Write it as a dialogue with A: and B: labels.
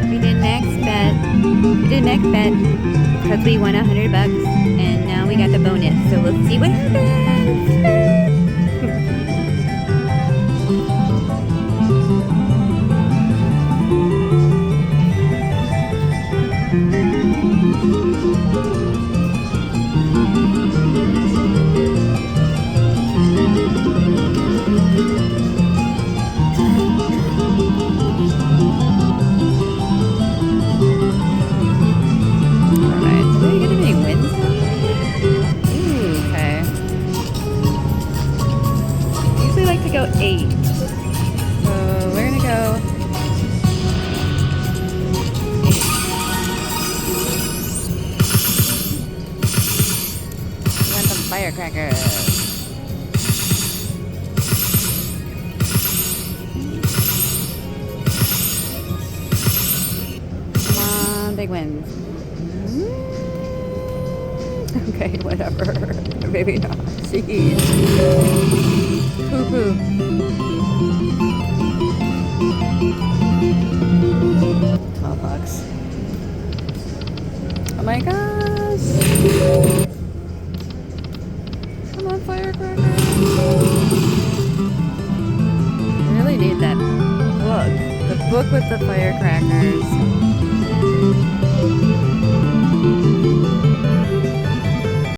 A: We did next bet because we won $100 and now we got the bonus. So we'll see what happens. Go 8. So we're gonna go 8. We want some firecrackers. Come on, big wins. Okay, whatever. Maybe not. Jeez. Poo-poo. $12. Oh my gosh. Come on, firecrackers. I really need that book. The book with the firecrackers.